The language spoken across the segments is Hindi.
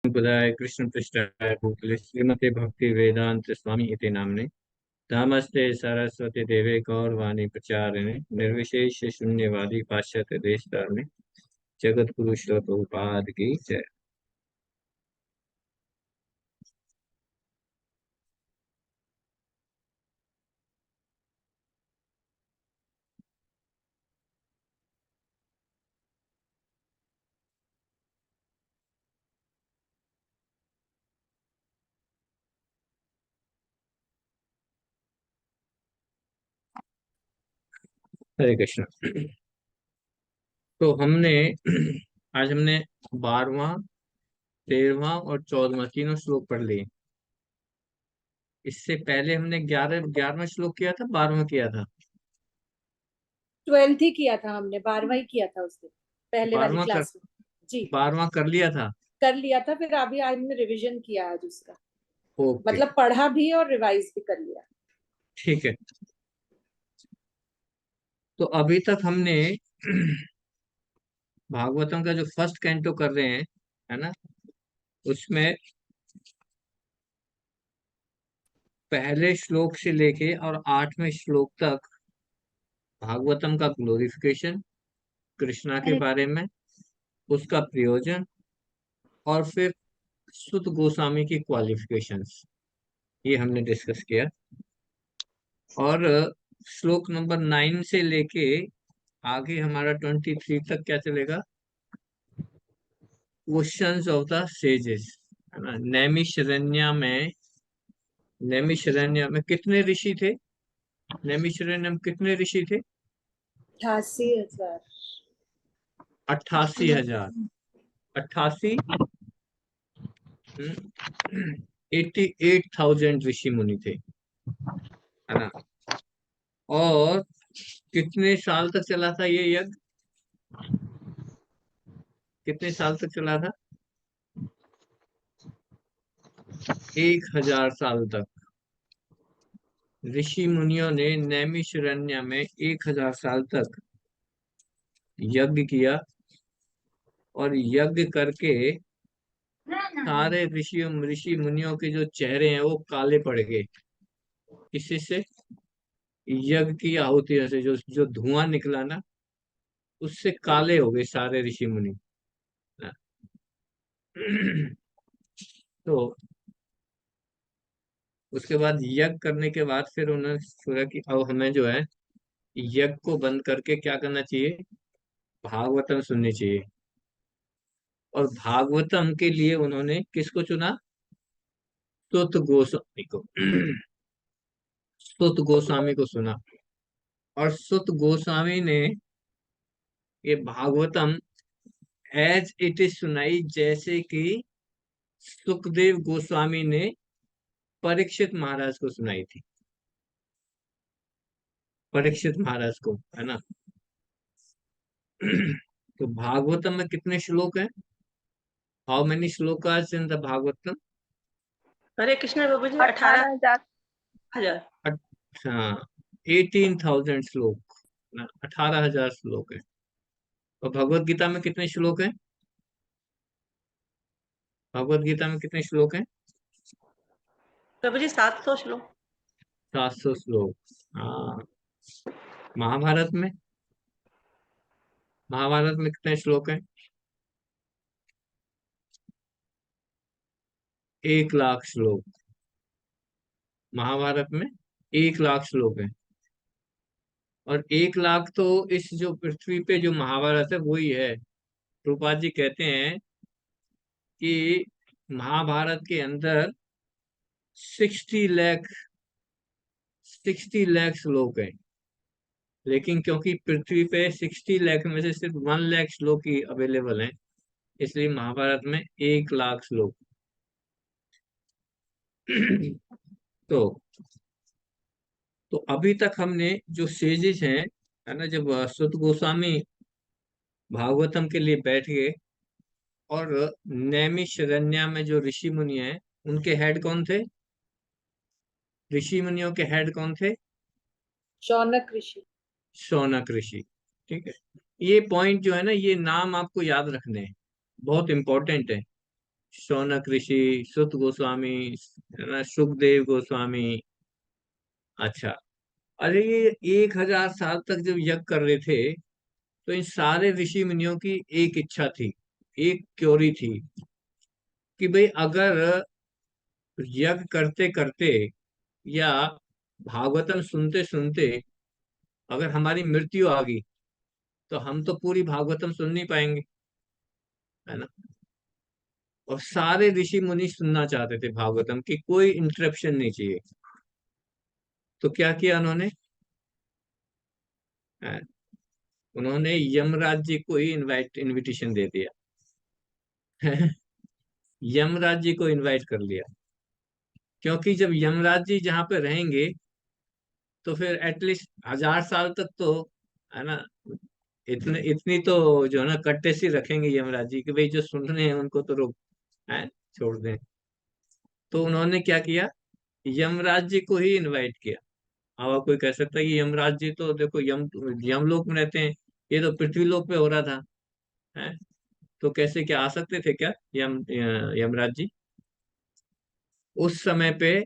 बुधाय कृष्ण पृष्ठाय भूतले श्रीमते भक्ति वेदांत स्वामी इति नाम्ने नमस्ते सरस्वती देवे गौरवाणी प्रचारिणे निर्विशेष शून्यवादी पाश्चात्य देशतारिणे जगत गुरु श्री प्रभुपाद की जय। हरे कृष्ण। तो हमने आज हमने 12वां 13वां और 14वां तीनों श्लोक पढ़ लिए। इससे पहले हमने 11वां श्लोक किया था, 12वां किया था। 12th ही किया था हमने, 12वां ही किया था उस दिन पहले वाली 12वां कर क्लास में। जी 12वां कर लिया था। कर लिया था, फिर अभी आज हमने रिवीजन किया आज उसका, ओके, मतलब पढ़ा भी और रिवाइज भी कर लिया। ठीक है। तो अभी तक हमने भागवतम का जो फर्स्ट कैंटो कर रहे हैं, है ना, उसमें पहले श्लोक से लेके और 8वें श्लोक तक भागवतम का ग्लोरिफिकेशन, कृष्णा के बारे में, उसका प्रयोजन, और फिर सुत गोस्वामी की क्वालिफिकेशंस, ये हमने डिस्कस किया। और श्लोक नंबर 9 से लेके आगे हमारा 23 तक क्या चलेगा? क्वेश्चंस ऑफ द सेजेस, है ना। नैमिषारण्य में कितने ऋषि थे? नैमिषारण्य में कितने ऋषि थे? 88,000। 88,000। 88, 88,000 ऋषि मुनि थे, है ना। और कितने साल तक चला था ये यज्ञ? कितने साल तक चला था? 1,000 साल तक ऋषि मुनियों ने नैमिषारण्य में 1,000 साल तक यज्ञ किया। और यज्ञ करके सारे ऋषि मुनियों के जो चेहरे हैं वो काले पड़ गए। किसी से? यज्ञ की आहुतियों से जो जो धुआं निकला ना, उससे काले हो गए सारे ऋषि मुनि। तो उसके बाद यज्ञ करने के बाद फिर उन्होंने सोचा कि अब हमें जो है यज्ञ को बंद करके क्या करना चाहिए? भागवतम सुननी चाहिए। और भागवतम के लिए उन्होंने किसको चुना? सुत गोस्वामी को। सुत गोस्वामी को सुना। और सुत गोस्वामी ने ये भागवतम एज इट इज सुनाई, जैसे कि सुखदेव गोस्वामी ने परीक्षित महाराज को सुनाई थी। परीक्षित महाराज को, है ना। तो भागवतम में कितने श्लोक हैं? How many shlokas in the Bhagavatam? Hare Krishna Babu ji, 18,000। अच्छा, 18,000 श्लोक ना, 18,000 श्लोक है। और भगवत गीता में कितने श्लोक हैं? भगवत गीता में कितने श्लोक हैं? बाबू जी 700 श्लोक। 700 श्लोक। हाँ। महाभारत में? महाभारत में कितने श्लोक हैं? 1,00,000 श्लोक। महाभारत में 1,00,000 श्लोक है। और 1,00,000 तो इस जो पृथ्वी पे जो महाभारत है वही है। प्रभुपाद जी कहते हैं कि महाभारत के अंदर 60 लाख 60 लाख श्लोक है। लेकिन क्योंकि पृथ्वी पे 60 लाख में से सिर्फ 1,00,000 श्लोक ही अवेलेबल हैं, इसलिए महाभारत में 1,00,000 श्लोक। तो तो अभी तक हमने जो सेजेस हैं, है ना, जब सुत गोस्वामी भागवतम के लिए बैठ गए, और नैमिषारण्य में जो ऋषि मुनि हैं उनके हेड कौन थे? ऋषि मुनियों के हेड कौन थे? शौनक ऋषि। शौनक ऋषि। ठीक है। ये पॉइंट जो है ना, ये नाम आपको याद रखने हैं, बहुत इंपॉर्टेंट है। शौनक ऋषि, सुत गोस्वामी, है ना, सुखदेव गोस्वामी। अच्छा, अरे ये 1000 साल तक जब यज्ञ कर रहे थे, तो इन सारे ऋषि मुनियों की एक इच्छा थी, एक क्योरी थी, कि भाई अगर यज्ञ करते करते या भागवतम सुनते सुनते अगर हमारी मृत्यु आ गई, तो हम तो पूरी भागवतम सुन नहीं पाएंगे, है ना। और सारे ऋषि मुनि सुनना चाहते थे भागवतम की, कोई इंटरप्शन नहीं चाहिए। तो क्या किया उन्होंने? है, उन्होंने यमराज जी को ही इनविटेशन दे दिया। यमराज जी को इनवाइट कर लिया, क्योंकि जब यमराज जी जहाँ पे रहेंगे, तो फिर एटलीस्ट 1000 साल तक तो, है ना, इतने इतनी तो जो है ना कट्टेसी रखेंगे यमराज जी, कि भाई जो सुन रहे हैं उनको तो रोक, है, छोड़ दें। तो उन्होंने क्या किया, यमराज जी को ही इनवाइट किया। अब कोई कह सकता है कि यमराज जी तो देखो यमलोक में रहते हैं, ये तो पृथ्वी लोक पे हो रहा था, है, तो कैसे, क्या आ सकते थे क्या यमराज जी? उस समय पे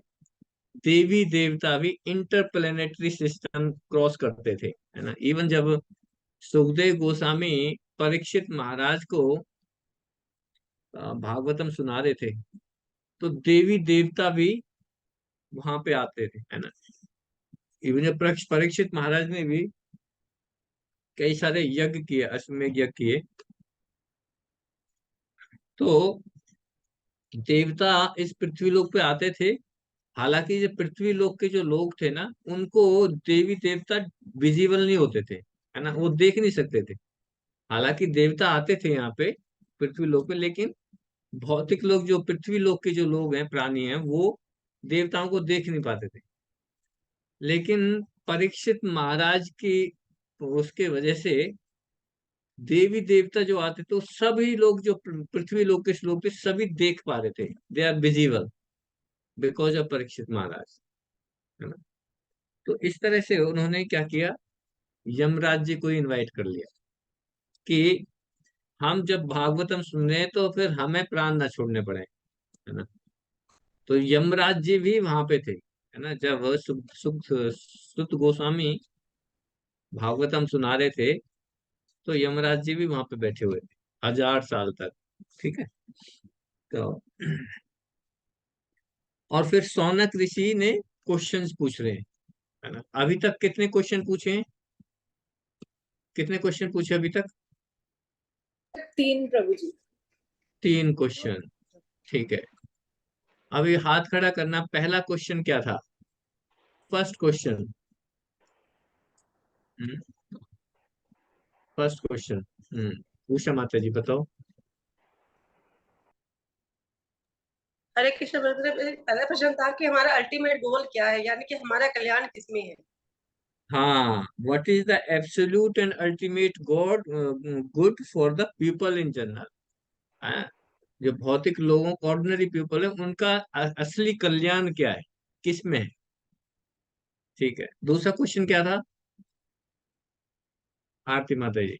देवी देवता भी इंटरप्लेनेटरी सिस्टम क्रॉस करते थे, है ना। इवन जब सुखदेव गोस्वामी परीक्षित महाराज को भागवतम सुना रहे थे, तो देवी देवता भी वहां पे आते थे, है ना। इवन जब परीक्षित महाराज ने भी कई सारे यज्ञ किए, अश्वमेध यज्ञ किए, तो देवता इस पृथ्वी लोक पे आते थे। हालांकि जो पृथ्वी लोक के जो लोग थे ना, उनको देवी देवता विजिबल नहीं होते थे, है ना, वो देख नहीं सकते थे। हालांकि देवता आते थे यहाँ पे पृथ्वी लोक पे, लेकिन भौतिक लोग, जो पृथ्वी लोक के जो लोग हैं, प्राणी हैं, वो देवताओं को देख नहीं पाते थे। लेकिन परीक्षित महाराज की उसके वजह से देवी देवता जो आते थे, वो सभी लोग जो पृथ्वी लोक के लोग थे, सभी देख पा रहे थे। They are visible because of Parikshit Maharaj, है ना। तो इस तरह से उन्होंने क्या किया, यमराज जी को इनवाइट कर लिया, कि हम जब भागवतम सुन रहे हैं तो फिर हमें प्राण ना छोड़ने पड़े, है ना। तो यमराज जी भी वहां पे थे, है ना, जब सुत गोस्वामी भागवतम सुना रहे थे, तो यमराज जी भी वहां पे बैठे हुए थे 1000 साल तक। ठीक है। तो और फिर सौनक ऋषि ने क्वेश्चंस पूछ रहे हैं, है ना। अभी तक कितने क्वेश्चन पूछे हैं? कितने क्वेश्चन पूछे अभी तक? 3 प्रभु जी। 3 क्वेश्चन। ठीक है। अभी हाथ खड़ा करना, पहला क्वेश्चन क्या था? First question. First question. Usha Mata ji बताओ। हरे कृष्ण ब्रदर, पहला प्रश्न था कि हमारा अल्टीमेट गोल क्या है, यानी कि हमारा कल्याण किसमें है। हाँ, what is the absolute and ultimate God good for the people in general? जो भौतिक लोगों, ऑर्डिनरी पीपल है, उनका असली कल्याण क्या है, किसमें है? ठीक है। दूसरा क्वेश्चन क्या था, आरती माता जी?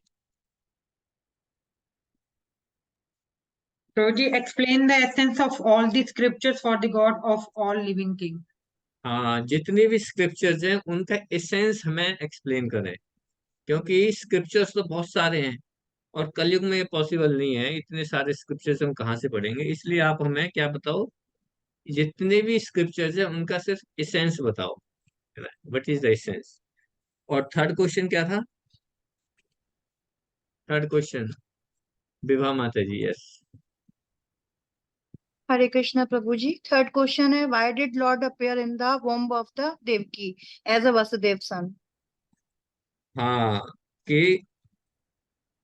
Prabhuji, explain the essence of all the scriptures for the God of all living king. हाँ, जितने भी स्क्रिप्चर्स हैं उनका एसेंस हमें एक्सप्लेन करें, क्योंकि स्क्रिप्चर्स तो बहुत सारे हैं, और कलयुग में ये पॉसिबल नहीं है, इतने सारे स्क्रिप्चर्स हम कहाँ से पढ़ेंगे। इसलिए आप हमें क्या बताओ, जितने भी स्क्रिप्चर्स हैं उनका सिर्फ एसेंस बताओ, है ना, व्हाट इज द एसेंस। और थर्ड क्वेश्चन क्या था? थर्ड क्वेश्चन, विभा माता जी, yes. Hare Krishna Prabhuji. Third question है, why did Lord appear in the womb of the Devaki as a Vasudev son? हाँ, कि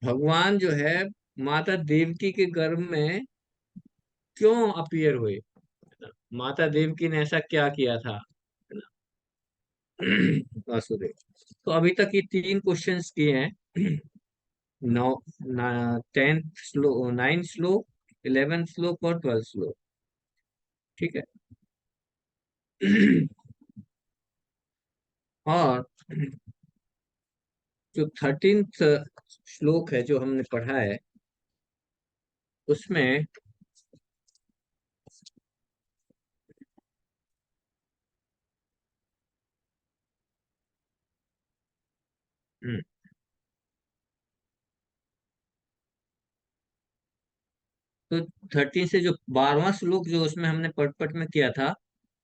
भगवान जो है माता देवकी के गर्भ में क्यों अपीयर हुए, माता देवकी ने ऐसा क्या किया था, है ना। वासुदेव। तो अभी तक ये 3 क्वेश्चंस किए हैं। नौ, 10th श्लोक, 9th श्लोक, 11th श्लोक और 12th श्लोक। ठीक है। और जो 13th श्लोक है जो हमने पढ़ा है, उसमें तो 13 से जो 12वां श्लोक जो उसमें हमने पट पट में किया था,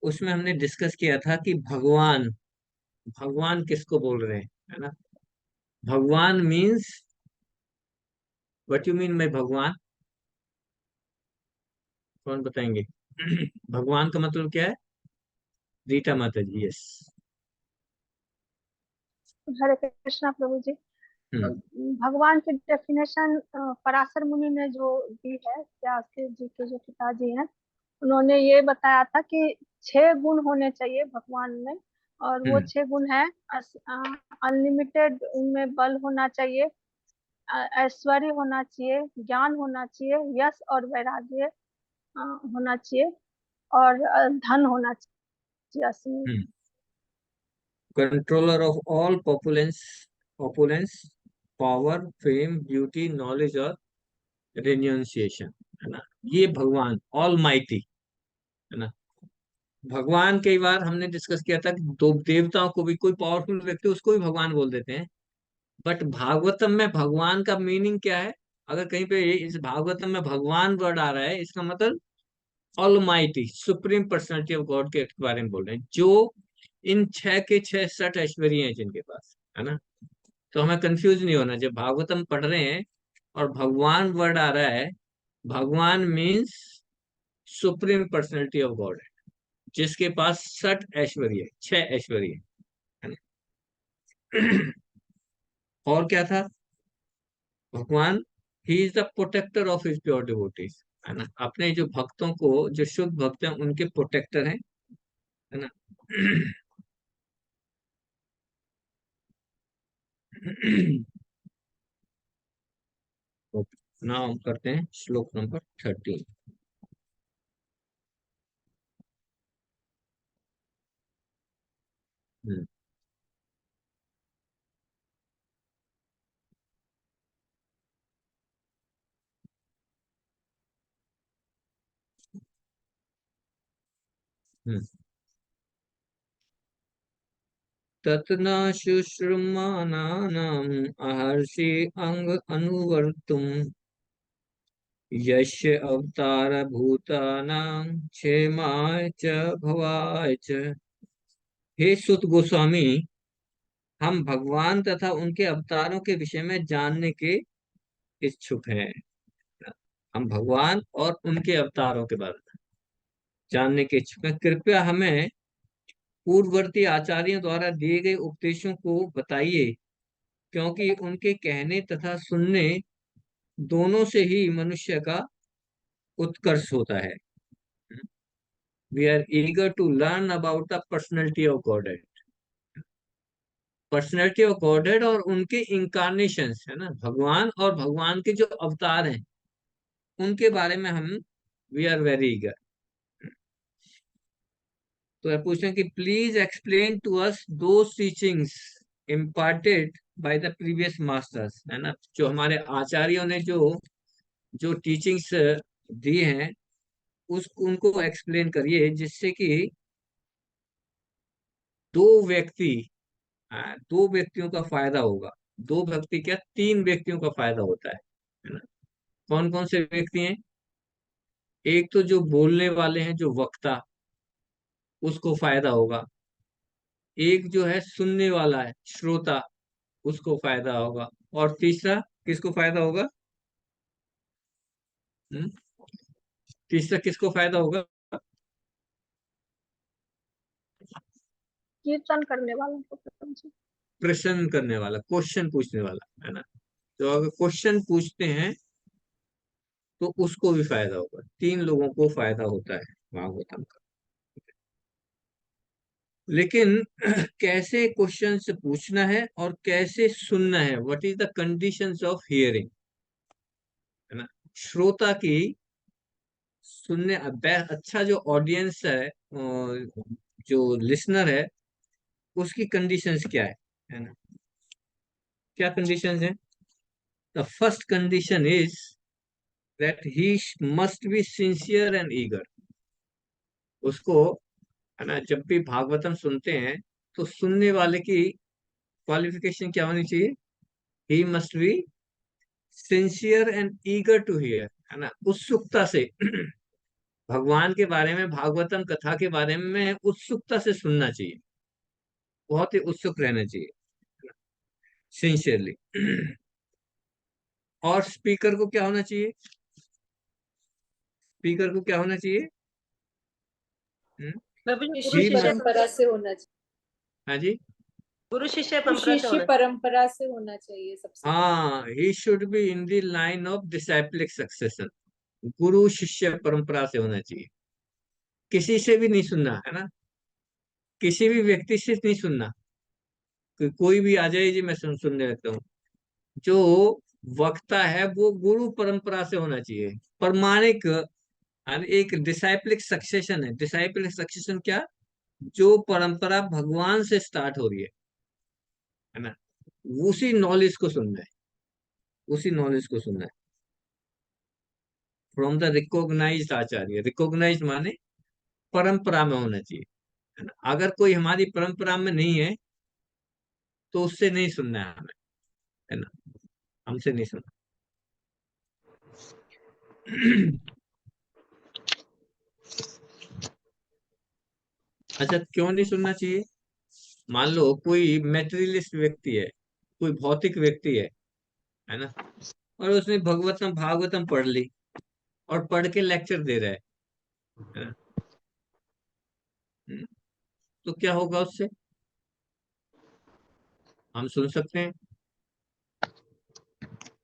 उसमें हमने डिस्कस किया था कि भगवान, भगवान किसको बोल रहे हैं, है ना। भगवान means, what you mean bye भगवान, कौन बताएंगे? भगवान का मतलब क्या है? रीटा माता जी, यस। हरे कृष्णा प्रभु जी। हम्म भगवान की डेफिनेशन पराशर मुनि ने जो दी है, व्यास जी के जो पिताजी हैं, उन्होंने ये बताया था कि 6 गुण होने चाहिए भगवान में। और वो हम्म 6 गुण है, अनलिमिटेड उनमें बल होना चाहिए, ऐश्वर्य होना चाहिए, ज्ञान होना चाहिए, यश और वैराग्य होना चाहिए, और धन होना चाहिए असली। Hmm controller of all populence, opulence, power, fame, beauty, knowledge और रेन्यूंसिएशन, है ना। ये भगवान ऑल माइटी, है ना। भगवान कई बार हमने डिस्कस किया था कि दो देवताओं को भी, कोई पावरफुल व्यक्ति उसको भी भगवान बोल देते हैं। बट भागवतम में भगवान का मीनिंग क्या है? अगर कहीं पे इस भागवतम में भगवान वर्ड आ रहा है, इसका मतलब almighty, supreme personality of God के बारे में बोल रहे हैं, जो इन 6 के 6 सठ ऐश्वर्य हैं जिनके पास, है ना। तो हमें कंफ्यूज नहीं होना, जब भागवतम पढ़ रहे हैं और भगवान वर्ड आ रहा है, भगवान means supreme personality of God है, जिसके पास 60 ऐश्वर्य, 6 ऐश्वर्य, है ना। और क्या था? भगवान, he is the protector of his pure devotees, है ना। अपने जो भक्तों को, जो शुद्ध भक्त हैं, उनके प्रोटेक्टर हैं, है ना। नाउ हम करते हैं श्लोक नंबर 13। हम्म हम्म ततना शुश्रुमानानाम् आहर्षि अंग अनुवर्तुम यस्य अवतार भूतानां क्षेमाय च भवाय च। हे सुत गोस्वामी, हम भगवान तथा उनके अवतारों के विषय में जानने के इच्छुक हैं। हम भगवान और उनके अवतारों के बारे में जानने के इच्छुक हैं। कृपया हमें पूर्ववर्ती आचार्यों द्वारा दिए गए उपदेशों को बताइए, क्योंकि उनके कहने तथा सुनने दोनों से ही मनुष्य का उत्कर्ष होता है। We are eager to learn about the personality of God, personality of Godhead और उनके इंकारनेशंस, है ना। भगवान और भगवान के जो अवतार हैं, उनके बारे में हम, वी आर वेरी ईगर। तो ये पूछते हैं कि please explain to us those teachings imparted by the previous masters, है ना। जो हमारे आचार्यों ने जो जो टीचिंग्स दी हैं, उस उनको एक्सप्लेन करिए, जिससे कि दो व्यक्ति, दो व्यक्तियों का फायदा होगा। दो व्यक्ति क्या, 3 व्यक्तियों का फायदा होता है ना। कौन कौन से व्यक्ति हैं? एक तो जो बोलने वाले हैं, जो वक्ता, उसको फायदा होगा। एक जो है सुनने वाला है, श्रोता, उसको फायदा होगा। और तीसरा किसको फायदा होगा? हम्म? तीसरा किसको फायदा होगा? कीर्तन करने वालों को प्रभु जी। प्रश्न करने वाला, क्वेश्चन पूछने वाला, है ना। तो अगर क्वेश्चन पूछते हैं तो उसको भी फायदा होगा। 3 लोगों को फायदा होता है भागवतम का। लेकिन कैसे क्वेश्चन से पूछना है और कैसे सुनना है, what is the conditions of hearing, है ना। श्रोता की सुनने, अच्छा जो ऑडियंस है, जो लिसनर है, उसकी कंडीशंस क्या है ना। क्या कंडीशंस है? The first condition is that he must be sincere and eager. उसको, है ना, जब भी भागवतम सुनते हैं, तो सुनने वाले की क्वालिफिकेशन क्या होनी चाहिए? He must be sincere and eager to hear, है ना, उत्सुकता से भगवान के बारे में, भागवतम कथा के बारे में उत्सुकता से सुनना चाहिए, बहुत ही उत्सुक रहना चाहिए, सिंसियरली। और स्पीकर को क्या होना चाहिए? स्पीकर को क्या होना चाहिए? प्रभु जी, शिष्य जी, परंपरा से होना चाहिए। हाँ जी, गुरु शिष्य तो परंपरा से शिष्य होना परंपरा से होना चाहिए सबसे पहले। हाँ, he should be in the line of disciplic succession. गुरु शिष्य परंपरा से होना चाहिए, किसी से भी नहीं सुनना, है ना, किसी भी व्यक्ति से नहीं सुनना कि कोई भी आ जाए जी मैं सुनने लगता हूँ। जो वक्ता है वो गुरु परंपरा से होना चाहिए, प्रमाणिक। और एक डिसाइप्लिक सक्सेशन है। डिसाइप्लिक सक्सेशन क्या? जो परंपरा भगवान से स्टार्ट हो रही है ना, उसी नॉलेज को सुनना है, उसी नॉलेज को सुनना है, from the recognised acharya. Recognised माने परंपरा में होना चाहिए, है ना। अगर कोई हमारी परंपरा में नहीं है तो उससे नहीं सुनना है हमें, है ना, हमसे नहीं सुनना। अच्छा, क्यों नहीं सुनना चाहिए? मान लो कोई मेटेरियलिस्ट व्यक्ति है, कोई भौतिक व्यक्ति है ना, और उसने भगवतम भागवतम पढ़ ली और पढ़ के लेक्चर दे रहा है ना। हम्म, तो क्या होगा उससे? हम सुन सकते हैं।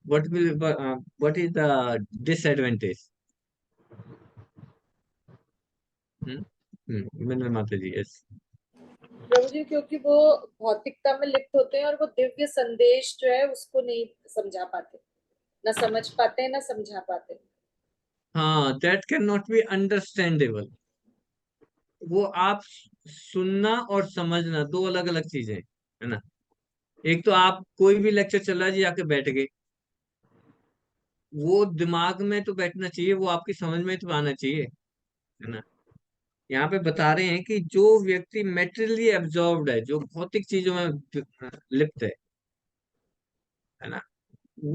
What will what is the disadvantage? मिनल माता जी, यस। प्रभु जी, क्योंकि वो भौतिकता में लिप्त होते हैं और वो दिव्य संदेश जो है उसको नहीं समझा पाते, ना समझ पाते हैं, ना समझा पाते। हाँ, that can not be understandable. वो आप सुनना और समझना दो अलग अलग चीजें हैं, है ना। एक तो आप कोई भी लेक्चर चल रहा है जी, आके बैठ गए, वो दिमाग में तो बैठना चाहिए, वो आपकी समझ में तो आना चाहिए, है ना। यहाँ पे बता रहे हैं कि जो व्यक्ति मेटेरियली एब्जॉर्ब्ड है, जो भौतिक चीजों में लिप्त है ना,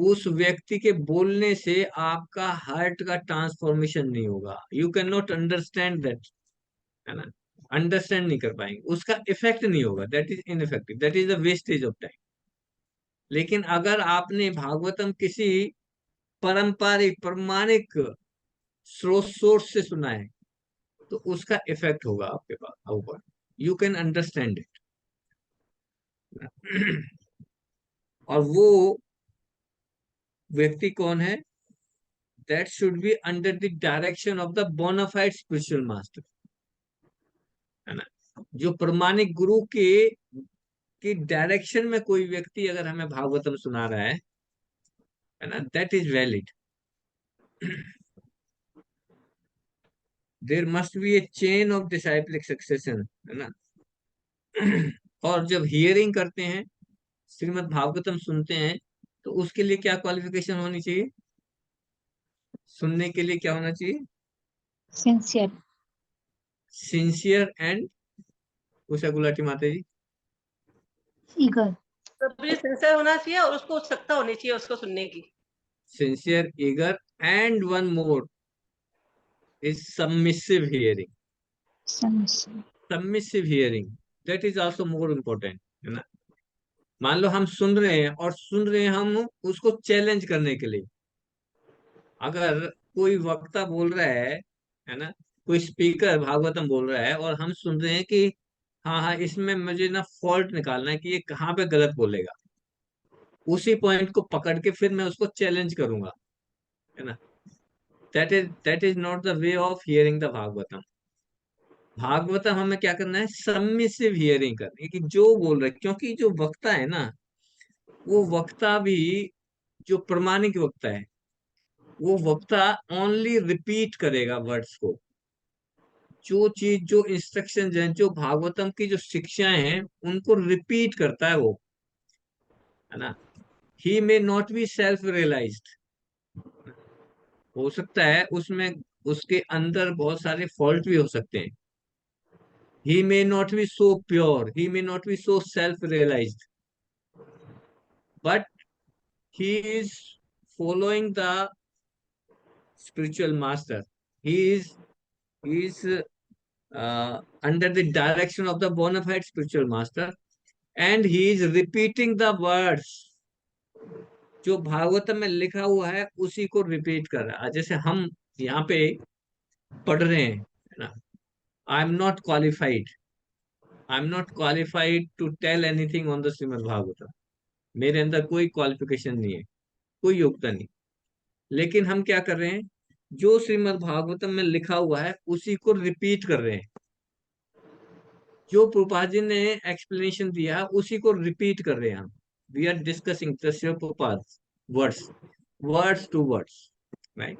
उस व्यक्ति के बोलने से आपका हार्ट का ट्रांसफॉर्मेशन नहीं होगा। You can not understand that, है ना, अंडरस्टैंड नहीं कर पाएंगे, उसका इफेक्ट नहीं होगा, that is ineffective, that is the wastage of time. लेकिन अगर आपने भागवतम किसी पारंपरिक प्रमाणिक स्रोत सोर्स से सुना है तो उसका इफेक्ट होगा आपके पास ऊपर, यू कैन अंडरस्टैंड इट। और वो व्यक्ति कौन है? That should be under the direction of the bona fide spiritual master, है ना। जो प्रमाणिक गुरु के की डायरेक्शन में कोई व्यक्ति अगर हमें भागवतम सुना रहा है ना, that is valid. There must be a chain of disciplic succession, है ना। और जब हियरिंग करते हैं, श्रीमद् भागवतम सुनते हैं, तो उसके लिए क्या क्वालिफिकेशन होनी चाहिए? सुनने के लिए क्या होना चाहिए? Sincere. Sincere and, Usha Gulati माता जी। ईगर। प्रभु जी, सिंसियर होना चाहिए और उसको उत्सुकता होनी चाहिए उसको सुनने की। Sincere, eager, and one more is submissive hearing. Submissive. Submissive hearing, that is also more important, है ना। मान लो हम सुन रहे हैं और सुन रहे हैं हम उसको चैलेंज करने के लिए। अगर कोई वक्ता बोल रहा है ना, कोई स्पीकर भागवतम बोल रहा है और हम सुन रहे हैं कि हाँ हाँ, इसमें मुझे ना फॉल्ट निकालना है कि ये कहाँ पे गलत बोलेगा, उसी पॉइंट को पकड़ के फिर मैं उसको चैलेंज करूंगा, है ना। That is not the way of hearing the Bhagavatam. Bhagavatam हमें क्या करना है? सबमिसिव हियरिंग करनी है, कि जो बोल रहे, क्योंकि जो वक्ता है ना, वो वक्ता भी, जो प्रमाणिक वक्ता है, वो वक्ता ओनली रिपीट करेगा वर्ड्स को। जो चीज, जो इंस्ट्रक्शन हैं, जो भागवतम की जो शिक्षाएं हैं, उनको रिपीट करता है वो, है ना। He may not be self realised, हो सकता है उसमें, उसके अंदर बहुत सारे फॉल्ट भी हो सकते हैं। He may not be so pure, he may not be so self realised, but he is following the spiritual master. He is under the direction of the bona fide spiritual master, and he is repeating the words. जो भागवतम में लिखा हुआ है उसी को रिपीट कर रहा है। जैसे हम यहाँ पे पढ़ रहे हैं, है ना, I am not qualified, I am not qualified to tell anything on the Srimad Bhagavatam. मेरे अंदर कोई क्वालिफिकेशन नहीं है, कोई योग्यता नहीं, लेकिन हम क्या कर रहे हैं, जो श्रीमद् भागवतम में लिखा हुआ है उसी को रिपीट कर रहे हैं। जो प्रभुपाद जी ने एक्सप्लेनेशन दिया उसी को रिपीट कर रहे हैं हम। We are discussing the Shiv Prabhupada words, words to words, right.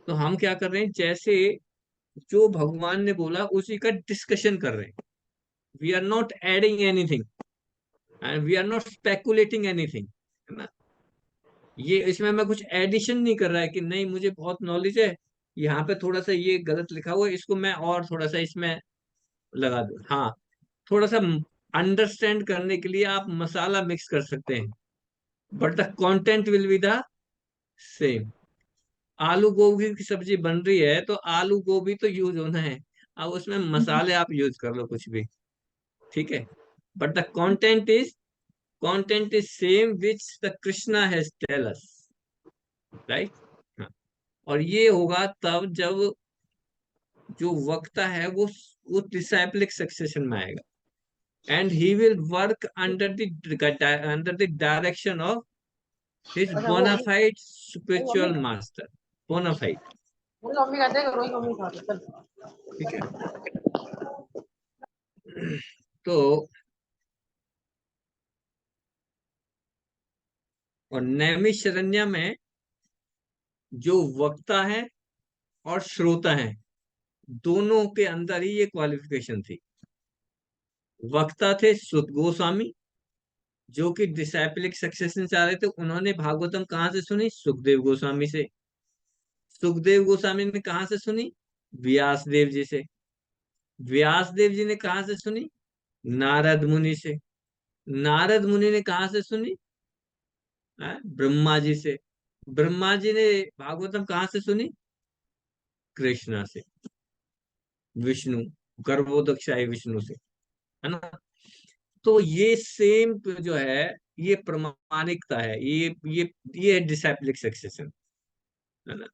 तो हम क्या कर रहे हैं, जैसे जो भगवान ने बोला उसी का डिस्कशन कर रहे हैं। We are not adding anything and we are not speculating anything, है ना। ये इसमें मैं कुछ एडिशन नहीं कर रहा है कि नहीं मुझे बहुत नॉलेज है, यहाँ पे थोड़ा सा ये गलत लिखा हुआ है, इसको मैं और थोड़ा सा इसमें लगा दूं। हाँ, थोड़ा सा अंडरस्टैंड करने के लिए आप मसाला मिक्स कर सकते हैं, but the content will be the same. आलू गोभी की सब्जी बन रही है तो आलू गोभी तो यूज होना है, अब उसमें मसाले आप यूज कर लो कुछ भी, ठीक है, but the content is same which the Krishna has tell us, right. और ये होगा तब जब जो वक्ता है वो डिसाइप्लिक सक्सेशन में आएगा, and he will work under the direction of his bona fide spiritual master, bona fide, ठीक है। तो और नैमिषारण्य में जो वक्ता है और श्रोता है, दोनों के अंदर ही ये क्वालिफिकेशन थी। वक्ता थे सुत गोस्वामी, जो कि डिसाइपलिक सक्सेशन चाह रहे थे। उन्होंने भागवतम कहाँ से सुनी? सुखदेव गोस्वामी से। सुखदेव गोस्वामी ने कहाँ से सुनी? व्यास देव जी से। व्यास देव जी ने कहाँ से सुनी? नारद मुनि से। नारद मुनि ने कहाँ से सुनी? ब्रह्मा जी से। ब्रह्मा जी ने भागवतम कहाँ से सुनी? कृष्णा से, विष्णु, गर्भोदकशाही विष्णु से, है ना। तो ये सेम जो है ये प्रमाणिकता है, ये डिसाइप्लिक सक्सेशन, है ना।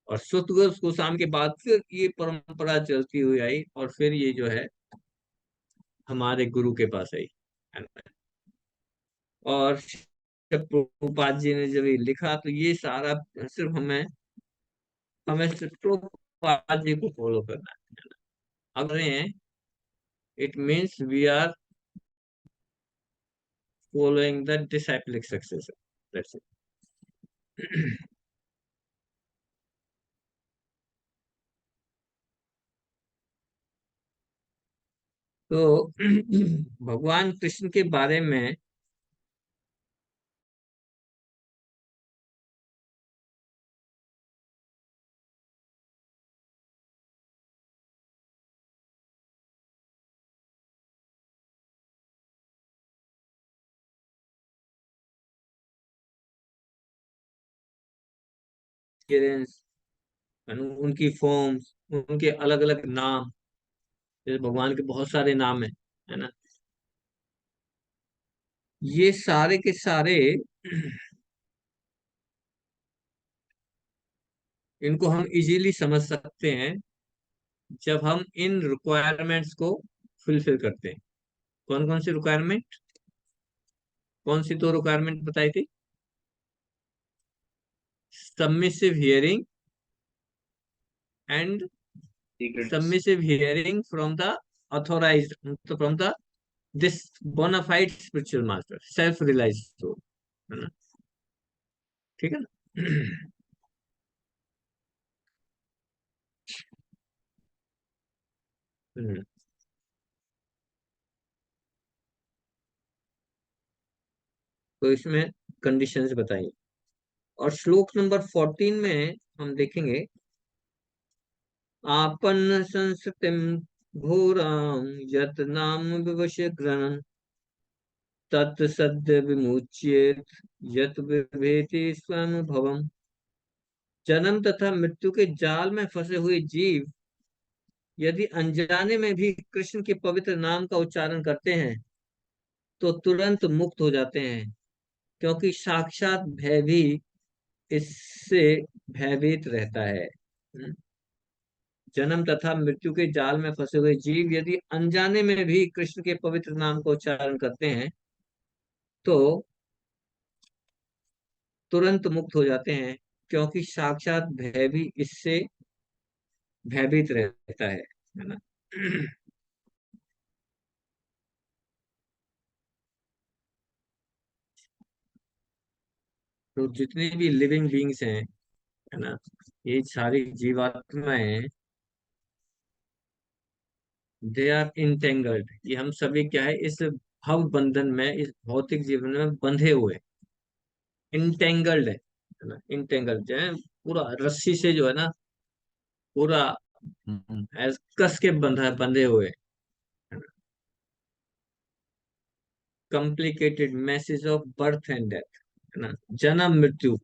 और सुत गोस्वामी के बाद फिर ये परंपरा चलती हुई आई और फिर ये जो है हमारे गुरु के पास आई, है ना। और जब प्रभुपाद जी ने जब ये लिखा तो ये सारा सिर्फ हमें हमें सिर्फ प्रभुपाद जी को फॉलो करना है। अगर it means we are following the disciplic successor, that's it. तो भगवान कृष्ण के बारे में appearance, उनकी फॉर्म्स, उनके अलग अलग नाम, जैसे भगवान के बहुत सारे नाम है ना, ये सारे के सारे इनको हम इजीली समझ सकते हैं जब हम इन रिक्वायरमेंट्स को फुलफिल करते हैं। कौन कौन सी रिक्वायरमेंट? कौन सी दो रिक्वायरमेंट बताई थी? Submissive hearing and submissive hearing from the authorized, from the this bona fide spiritual master, self realized soul, है ना, ठीक है ना। तो इसमें कंडीशंस बताइए। और श्लोक नंबर 14 में हम देखेंगे, आपन्न संस्कृतिम घोराम यत नाम विवश ग्रहण तत्सद्य विमुच्येत यत विभेति स्वयं भवम। जन्म तथा मृत्यु के जाल में फंसे हुए जीव यदि अनजाने में भी कृष्ण के पवित्र नाम का उच्चारण करते हैं तो तुरंत मुक्त हो जाते हैं, क्योंकि साक्षात भय भी इससे भयभीत रहता है। जन्म तथा मृत्यु के जाल में फंसे हुए जीव यदि अनजाने में भी कृष्ण के पवित्र नाम का उच्चारण करते हैं तो तुरंत मुक्त हो जाते हैं, क्योंकि साक्षात भय भी इससे भयभीत रहता है ना। तो जितने भी लिविंग बींग्स हैं, है ना, ये सारी जीवात्माएं, दे आर इंटेंगल्ड। ये हम सभी क्या है, इस भव बंधन में, इस भौतिक जीवन में बंधे हुए, इंटेंगल्ड है ना। इंटेंगल्ड जो है पूरा रस्सी से जो है ना, पूरा कस के बंधे हुए, complicated message of birth and death, है ना, जन्म मृत्यु।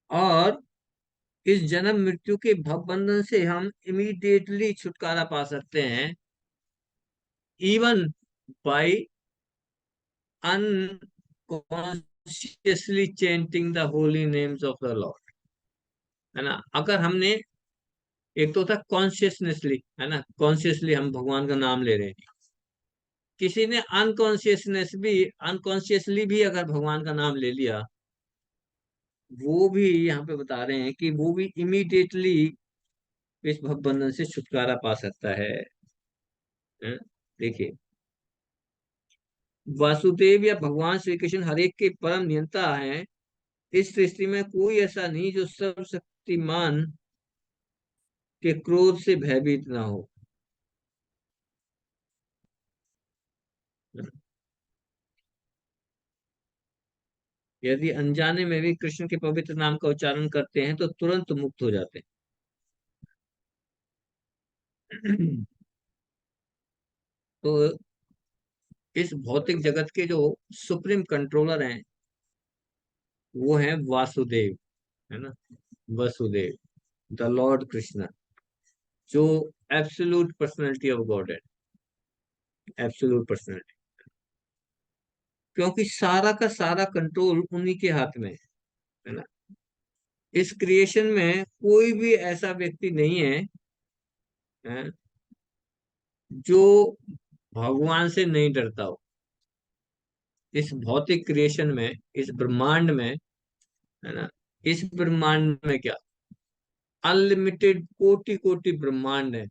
और इस जन्म मृत्यु के भव बंधन से हम इमीडिएटली छुटकारा पा सकते हैं, even bye unconsciously chanting the Holi names of the lord, है ना। अगर हमने, एक तो था कॉन्शियसनेसली, है ना, कॉन्शियसली हम भगवान का नाम ले रहे हैं, किसी ने अनकॉन्शियसली भी अगर भगवान का नाम ले लिया, वो भी यहाँ पे बता रहे हैं कि वो भी इमीडिएटली इस भवबंधन से छुटकारा पा सकता है। देखिए, वासुदेव या भगवान श्री कृष्ण हर एक के परम नियंता हैं। इस सृष्टि में कोई ऐसा नहीं जो सर्वशक्तिमान के क्रोध से भयभीत ना हो। यदि अनजाने में भी कृष्ण के पवित्र नाम का उच्चारण करते हैं तो तुरंत मुक्त हो जाते हैं। तो इस भौतिक जगत के जो सुप्रीम कंट्रोलर हैं वो है वासुदेव, है ना, वसुदेव, द लॉर्ड कृष्णा, जो एब्सोल्यूट पर्सनैलिटी ऑफ गॉड है, एब्सोल्यूट पर्सनैलिटी। क्योंकि सारा का सारा कंट्रोल उन्हीं के हाथ में है ना। इस क्रिएशन में कोई भी ऐसा व्यक्ति नहीं है, है जो भगवान से नहीं डरता हो। इस भौतिक क्रिएशन में, इस ब्रह्मांड में, है ना, इस ब्रह्मांड में क्या अनलिमिटेड कोटि कोटि ब्रह्मांड है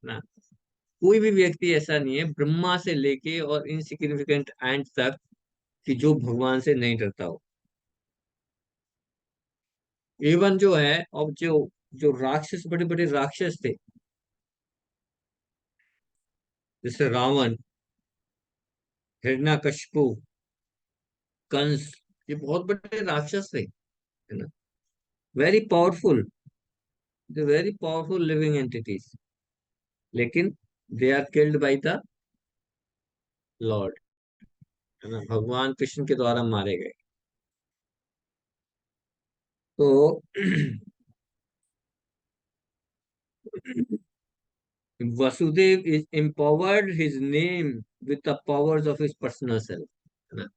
ना। कोई भी व्यक्ति ऐसा नहीं है, ब्रह्मा से लेके और इनसिग्निफिकेंट एंड तक, कि जो भगवान से नहीं डरता हो। इवन जो है, और जो जो राक्षस, बड़े बड़े राक्षस थे, जैसे रावण, हिरण्यकशिपु, कंस, ये बहुत बड़े राक्षस थे, है ना, very powerful, the very powerful living entities, लेकिन they are killed by the lord, है ना, भगवान कृष्ण के द्वारा मारे गए। तो Vasudev is empowered his name with the powers of his personal self, है ना।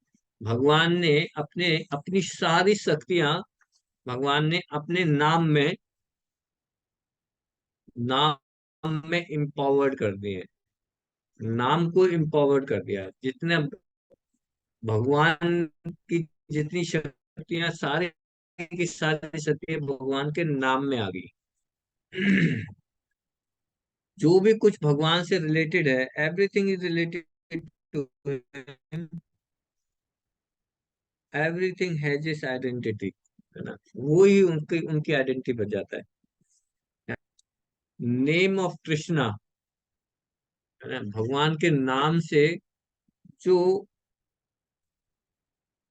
भगवान ने अपनी सारी शक्तियां, भगवान ने अपने नाम में इम्पावर्ड कर दिए, नाम को इम्पावर्ड कर दिया। जितने भगवान की जितनी शक्तियां, सारी की सारी शक्तियां भगवान के नाम में आ गई। जो भी कुछ भगवान से रिलेटेड है, everything is related to him, everything has its identity, है ना। वो ही उनकी उनकी आइडेंटिटी बन जाता है। नेम ऑफ कृष्णा, है ना, भगवान के नाम से जो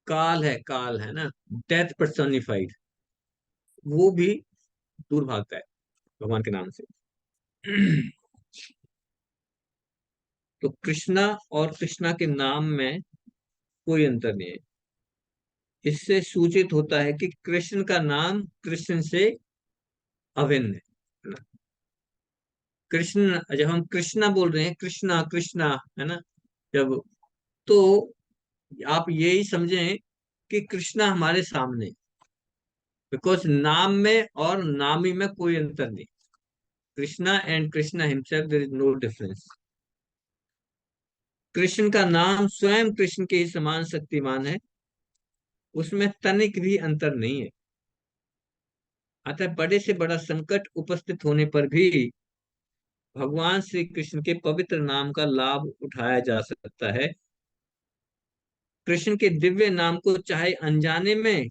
काल है ना, डेथ पर्सोनिफाइड, वो भी दूर भागता है भगवान के नाम से। तो कृष्णा और कृष्णा के नाम में कोई अंतर नहीं है। इससे सूचित होता है कि कृष्ण का नाम कृष्ण से अभिन्न है। कृष्ण, जब हम कृष्णा बोल रहे हैं, कृष्णा कृष्णा, है ना, जब, तो आप यही समझें कि कृष्णा हमारे सामने, बिकॉज नाम में और नामी में कोई अंतर नहीं। Krishna and Krishna himself, there is no difference. Krishna का नाम स्वयं कृष्ण के ही समान शक्तिमान है, उसमें तनिक भी अंतर नहीं है। अतः बड़े से बड़ा संकट उपस्थित होने पर भी भगवान श्री कृष्ण के पवित्र नाम का लाभ उठाया जा सकता है। कृष्ण के दिव्य नाम को चाहे अनजाने में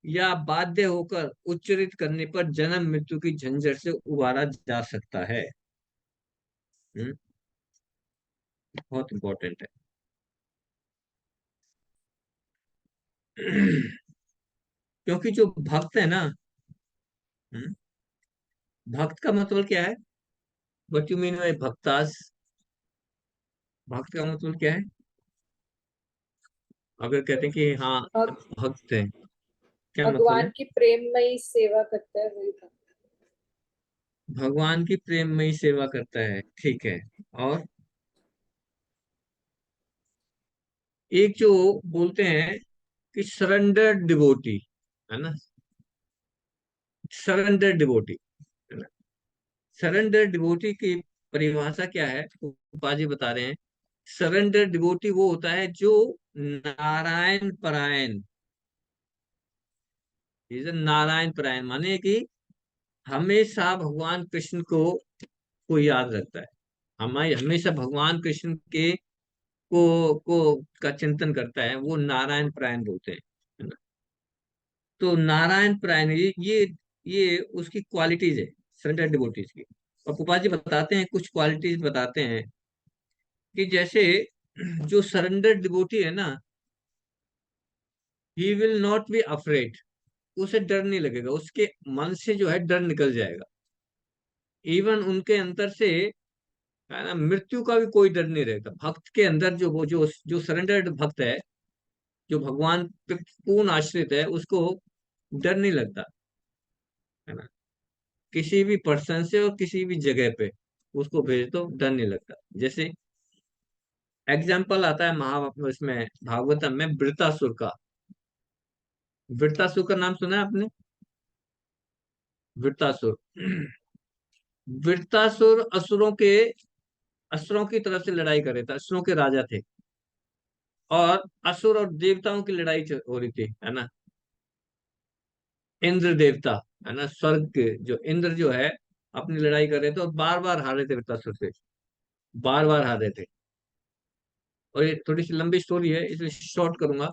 या बाध्य होकर उच्चारित करने पर जन्म मृत्यु की झंझट से उबारा जा सकता है। बहुत इंपॉर्टेंट है। क्योंकि जो भक्त है ना, हम्म, भक्त का मतलब क्या है? What you mean by bhaktas? भक्त का मतलब क्या है? अगर कहते हैं कि हाँ भग, भक्त है, क्या मतलब भगवान है? की प्रेममयी सेवा करता है, वही भक्त। भगवान की प्रेममयी सेवा करता है, ठीक है। और एक जो बोलते हैं कि सरेंडर डिवोटी, है ना, सरेंडर डिवोटी, है ना, सरेंडर डिवोटी की परिभाषा क्या है, उपाजी बता रहे हैं। सरेंडर डिवोटी वो होता है जो नारायण परायण, इज नारायण परायण, माने कि हमेशा भगवान कृष्ण को याद रखता है, हमारे हमेशा भगवान कृष्ण के को का चिंतन करता है, वो नारायण परायण बोलते हैं, है ना। तो नारायण परायण ये उसकी क्वालिटीज है, सरेंडर डिवोटीज की। और पुपा जी बताते हैं, कुछ क्वालिटीज बताते हैं कि जैसे जो सरेंडर डिवोटी है ना, he will not be afraid, उसे डर नहीं लगेगा, उसके मन से जो है डर निकल जाएगा। इवन उनके अंदर से, है ना, मृत्यु का भी कोई डर नहीं रहता भक्त के अंदर। जो वो जो सरेंडर्ड भक्त है, जो भगवान पे पूर्ण आश्रित है, उसको डर नहीं लगता, है ना, किसी भी पर्सन से और किसी भी जगह पे उसको भेज दो, डर नहीं लगता। जैसे एग्जाम्पल आता है इसमें भागवतम में वृतासुर का। वृतासुर का नाम सुना है आपने? वृतासुर, वृतासुर असुरों की तरफ से लड़ाई कर रहे थे, असुरों के राजा थे, और असुर और देवताओं की लड़ाई हो रही थी, है ना। इंद्र देवता, है ना, स्वर्ग के जो इंद्र जो है, अपनी लड़ाई कर रहे थे और बार बार हार रहे थे वृतासुर से, बार बार हार रहे थे। और ये थोड़ी सी लंबी स्टोरी है, इसलिए शॉर्ट करूंगा।